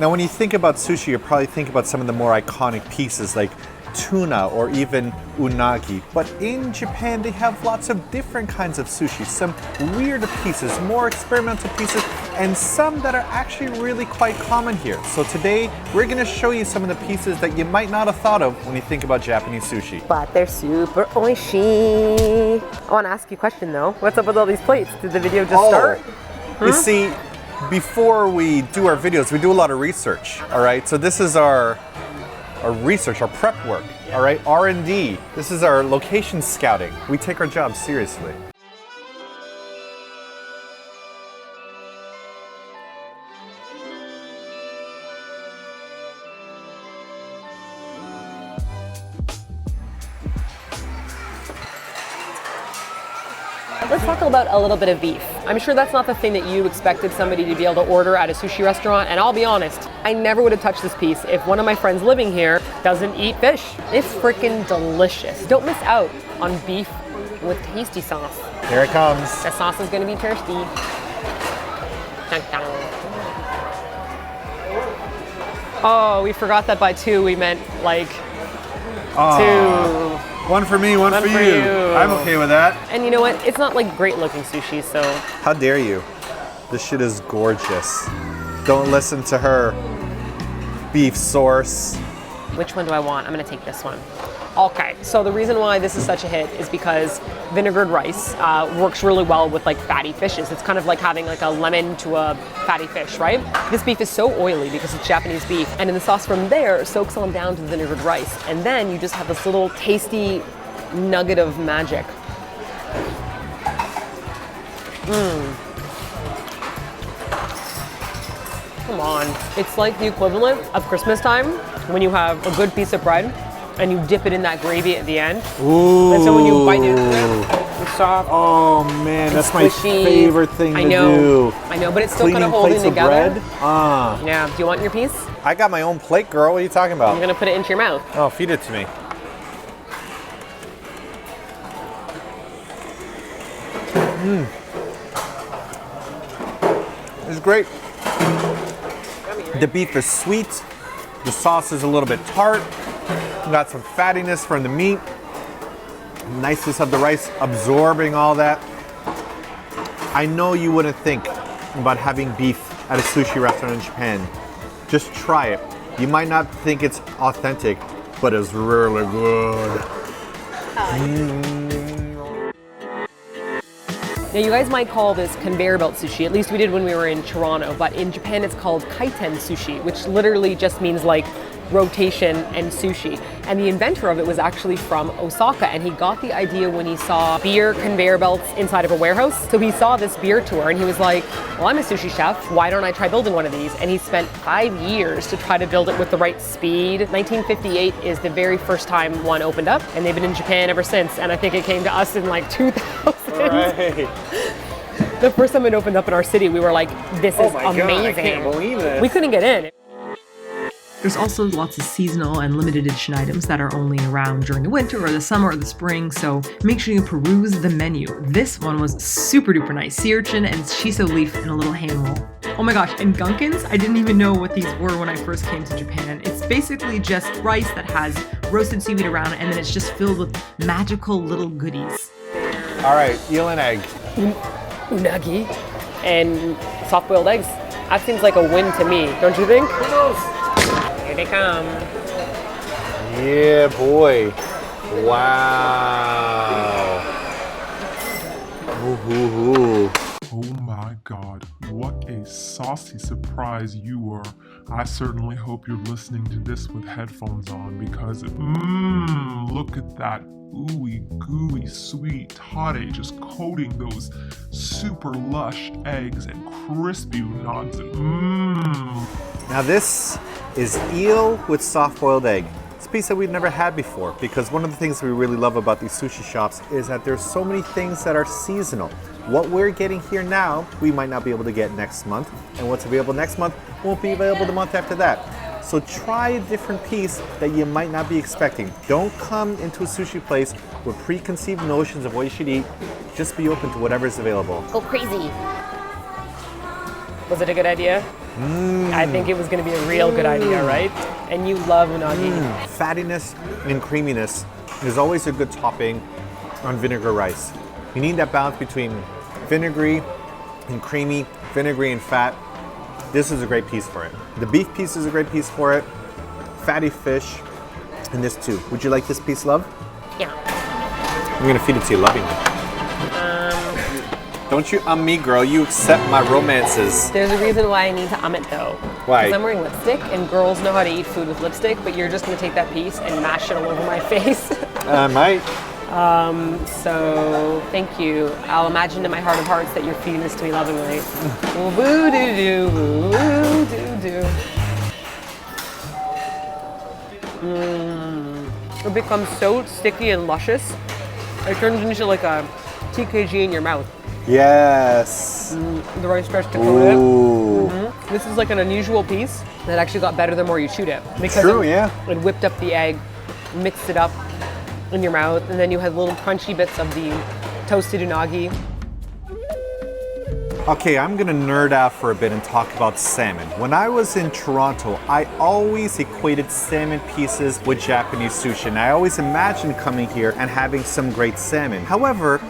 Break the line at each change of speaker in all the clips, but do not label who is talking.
Now, when you think about sushi, you probably think about some of the more iconic pieces like tuna or even unagi. But in Japan, they have lots of different kinds of sushi. Some weirder pieces, more experimental pieces, and some that are actually really quite common here. So today, we're gonna show you some of the pieces that you might not have thought of when you think about Japanese sushi.
But they're super oishi. I wanna ask you a question though. What's up with all these plates? Did the video just start?
You see, before we do our videos, we do a lot of research, all right? So this is our research, our prep work, all right? R&D. This is our location scouting. We take our job seriously.
Let's talk about a little bit of beef. I'm sure that's not the thing that you expected somebody to be able to order at a sushi restaurant, and I'll be honest, I never would have touched this piece if one of my friends living here doesn't eat fish. It's freaking delicious. Don't miss out on beef with tasty sauce.
Here it comes.
The sauce is gonna be thirsty. Dun, dun. Oh, we forgot that by two we meant like two.
One for me, one for you. I'm okay with that.
And you know what? It's not like great looking sushi, so.
How dare you? This shit is gorgeous. Don't listen to her. Beef source.
Which one do I want? I'm gonna take this one. Okay, so the reason why this is such a hit is because vinegared rice works really well with like fatty fishes. It's kind of like having like a lemon to a fatty fish, right? This beef is so oily because it's Japanese beef, and then the sauce from there soaks on down to the vinegared rice, and then you just have this little tasty nugget of magic. Come on. It's like the equivalent of Christmas time when you have a good piece of bread and you dip it in that gravy at the end.
Ooh.
And so when you bite into it, it's soft.
Oh man, that's my
squishy.
favorite thing to do.
I know, but it's still kind of
Cleaning
holding
plates of
together.
bread?
Yeah, do you want your piece?
I got my own plate, girl. What are you talking about?
I'm gonna put it into your mouth.
Oh, feed it to me. It's great. The beef is sweet. The sauce is a little bit tart. Got some fattiness from the meat. Niceness of the rice absorbing all that. I know you wouldn't think about having beef at a sushi restaurant in Japan. Just try it. You might not think it's authentic, but it's really good.
Now you guys might call this conveyor belt sushi, at least we did when we were in Toronto, but in Japan it's called kaiten sushi, which literally just means like rotation and sushi. And the inventor of it was actually from Osaka, and he got the idea when he saw beer conveyor belts inside of a warehouse. So he saw this beer tour and he was like, well, I'm a sushi chef, why don't I try building one of these? And he spent 5 years to try to build it with the right speed. 1958 is the very first time one opened up, and they've been in Japan ever since. And I think it came to us in like 2000.
Right.
The first time it opened up in our city, we were like, this is amazing.
God, I can't believe this.
We couldn't get in.
There's also lots of seasonal and limited edition items that are only around during the winter or the summer or the spring, so make sure you peruse the menu. This one was super duper nice. Sea urchin and shiso leaf in a little hand roll. Oh my gosh, and gunkins? I didn't even know what these were when I first came to Japan. It's basically just rice that has roasted seaweed around it, and then it's just filled with magical little goodies.
All right, Yulin Egg.
Unagi and soft-boiled eggs. That seems like a win to me, don't you think? Here they come.
Yeah, boy. Wow. Ooh.
Oh my god, what a saucy surprise you were. I certainly hope you're listening to this with headphones on because, look at that ooey gooey sweet tare just coating those super lush eggs and crispy unags.
Now this is eel with soft-boiled egg. It's a piece that we've never had before because one of the things we really love about these sushi shops is that there's so many things that are seasonal. What we're getting here now, we might not be able to get next month, and what's available next month won't be available the month after that. So try a different piece that you might not be expecting. Don't come into a sushi place with preconceived notions of what you should eat. Just be open to whatever's available.
Go crazy. Was it a good idea? I think it was going to be a real good idea, right? And you love unagi.
Fattiness and creaminess is always a good topping on vinegar rice. You need that balance between vinegary and creamy, vinegary and fat. This is a great piece for it. The beef piece is a great piece for it. Fatty fish, and this too. Would you like this piece, love?
Yeah.
I'm gonna feed it to you lovingly. Don't you me, girl. You accept my romances.
There's a reason why I need to it though.
Why?
Because I'm wearing lipstick, and girls know how to eat food with lipstick, but you're just gonna take that piece and mash it all over my face.
I might.
So thank you. I'll imagine in my heart of hearts that you're feeding this to me lovingly. Woo doo doo, woo doo doo. It becomes so sticky and luscious. It turns into like a TKG in your mouth.
Yes.
The rice starts to coat it.
Ooh.
This is like an unusual piece that actually got better the more you chewed it. Because
True, yeah.
It whipped up the egg, mixed it up in your mouth, and then you had little crunchy bits of the toasted unagi.
Okay, I'm gonna nerd out for a bit and talk about salmon. When I was in Toronto, I always equated salmon pieces with Japanese sushi, and I always imagined coming here and having some great salmon. However,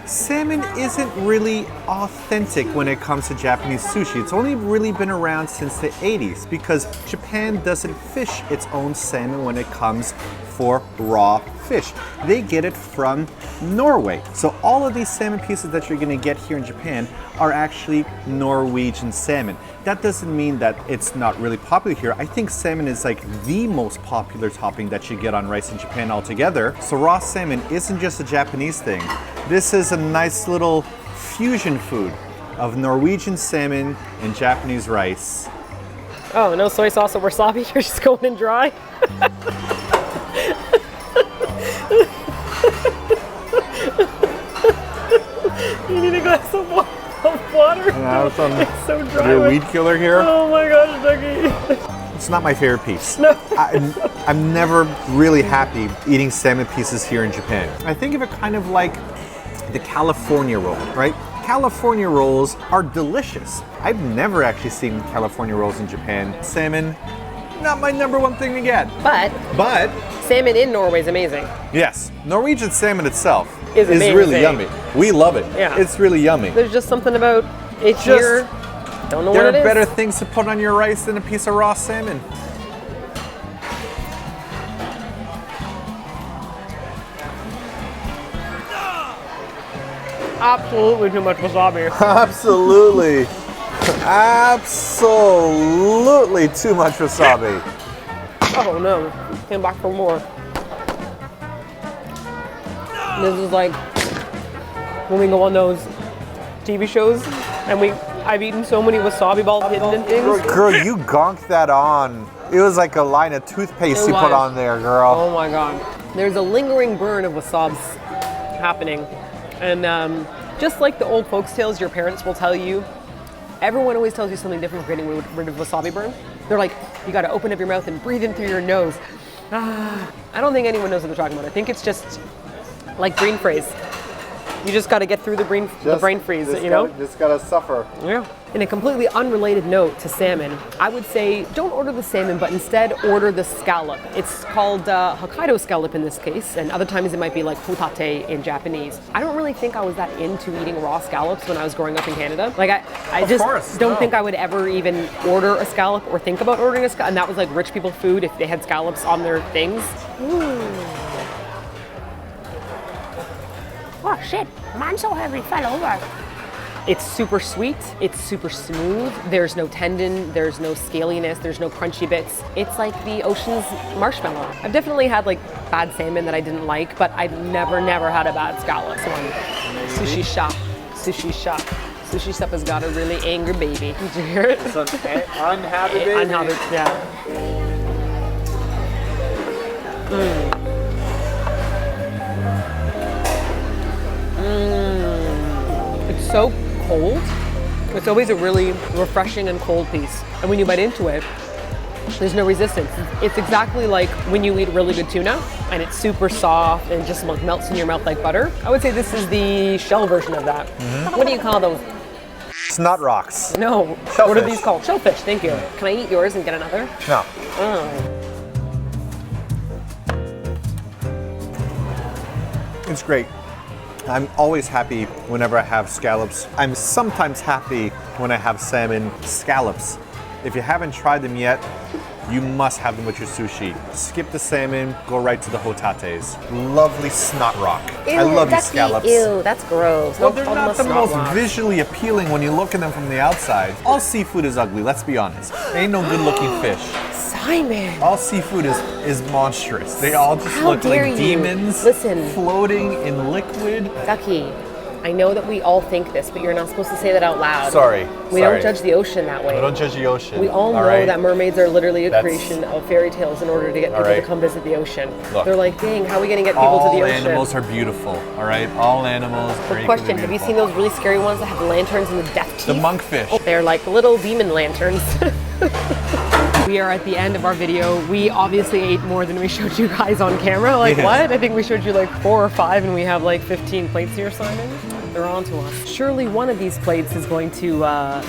salmon isn't really authentic when it comes to Japanese sushi. It's only really been around since the 80s because Japan doesn't fish its own salmon when it comes for raw fish. They get it from Norway. So all of these salmon pieces that you're gonna get here in Japan are actually Norwegian salmon. That doesn't mean that it's not really popular here. I think salmon is like the most popular topping that you get on rice in Japan altogether. So raw salmon isn't just a Japanese thing. This is a nice little fusion food of Norwegian salmon and Japanese rice.
Oh, no soy sauce or wasabi? You're just going in dry? You need a glass of water. It's so dry.
Your weed killer here.
Oh my gosh, Dougie.
It's not my favorite piece.
No.
I'm never really happy eating salmon pieces here in Japan. I think of it kind of like the California roll, right? California rolls are delicious. I've never actually seen California rolls in Japan. Salmon, not my number one thing to get.
But salmon in Norway is amazing.
Yes, Norwegian salmon itself
Is
is really
amazing.
yummy. We love it.
Yeah.
It's really yummy.
There's just something about it here. Don't know what
There
it
are
is.
better things to put on your rice than a piece of raw salmon.
Absolutely too much wasabi.
Absolutely. Absolutely too much wasabi.
Oh no, came back for more. This is like when we go on those TV shows and I've eaten so many wasabi balls hidden in things.
Girl, you gonked that on. It was like a line of toothpaste
It
you put
was.
on there, girl.
Oh my god. There's a lingering burn of wasabis happening. And just like the old folks tales your parents will tell you, everyone always tells you something different for getting rid of wasabi burn. They're like, you gotta open up your mouth and breathe in through your nose. I don't think anyone knows what they're talking about. I think it's just like brain freeze. You just gotta get through the brain freeze, you know?
Just gotta suffer.
Yeah. In a completely unrelated note to salmon, I would say don't order the salmon, but instead order the scallop. It's called Hokkaido Scallop in this case, and other times it might be like hotate in Japanese. I don't really think I was that into eating raw scallops when I was growing up in Canada. Like I just don't think I would ever even order a scallop or think about ordering a scallop, and that was like rich people food if they had scallops on their things. Oh shit, mine's so heavy, fell over. It's super sweet, it's super smooth, there's no tendon, there's no scaliness, there's no crunchy bits. It's like the ocean's marshmallow. I've definitely had like bad salmon that I didn't like, but I've never had a bad scallop. Sushi shop. Sushi shop has got a really angry baby. Did you hear it?
It's an unhappy baby.
Unhappy, yeah. It's so cold. It's always a really refreshing and cold piece. And when you bite into it, there's no resistance. It's exactly like when you eat really good tuna and it's super soft and just melts in your mouth like butter. I would say this is the shell version of that. What do you call those?
Snot rocks.
No. What are
Shellfish.
these called? Shellfish, thank you. Can I eat yours and get another?
No.
Oh.
It's great. I'm always happy whenever I have scallops. I'm sometimes happy when I have salmon scallops. If you haven't tried them yet, you must have them with your sushi. Skip the salmon, go right to the hotates. Lovely snot rock. I love these scallops.
Ew, that's gross.
Well,
Don't
they're
call them
not
a
the
snot
most
rock.
visually appealing when you look at them from the outside. All seafood is ugly, let's be honest. Ain't no good looking fish.
Simon.
All seafood is monstrous. They all just
How
look
dare
like
you.
demons
Listen.
floating in liquid.
Ducky, I know that we all think this, but you're not supposed to say that out loud.
Sorry.
We don't judge the ocean that way.
We don't judge the ocean.
We all know
right?
that mermaids are literally a
That's-
creation of fairy tales in order to get people
right.
to come visit the ocean.
Look.
They're like, dang, how are we going to get people
All
to the ocean?
animals are beautiful, all right? All animals are
Quick
equally
question, have you
beautiful.
seen those really scary ones that have lanterns and the death teeth?
The monkfish.
They're like little demon lanterns. We are at the end of our video. We obviously ate more than we showed you guys on camera. Like
Yes.
what? I think we showed you like 4 or 5 and we have like 15 plates here, Simon. They're on to us. Surely one of these plates is going to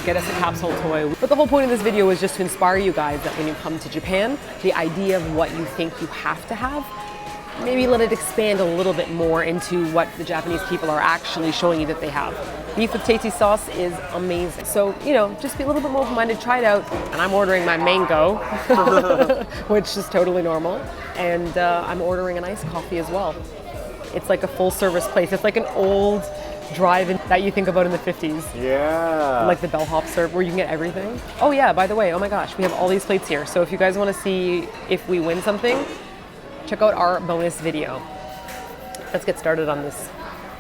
get us a capsule toy. But the whole point of this video was just to inspire you guys that when you come to Japan, the idea of what you think you have to have, maybe let it expand a little bit more into what the Japanese people are actually showing you that they have. Beef with tasty sauce is amazing. So, you know, just be a little bit more open-minded, try it out. And I'm ordering my mango, which is totally normal. And I'm ordering an iced coffee as well. It's like a full-service place. It's like an old drive-in that you think about in the 50s.
Yeah.
Like the bellhop serve where you can get everything. Oh yeah, by the way, oh my gosh, we have all these plates here. So if you guys want to see if we win something, check out our bonus video. Let's get started on this.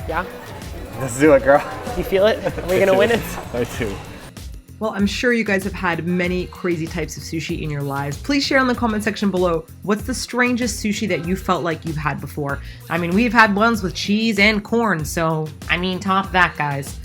Yeah?
Let's do it, girl.
You feel it? Are we gonna win it?
I do.
Well, I'm sure you guys have had many crazy types of sushi in your lives. Please share in the comment section below, what's the strangest sushi that you felt like you've had before? I mean, we've had ones with cheese and corn, so, I mean, top that, guys.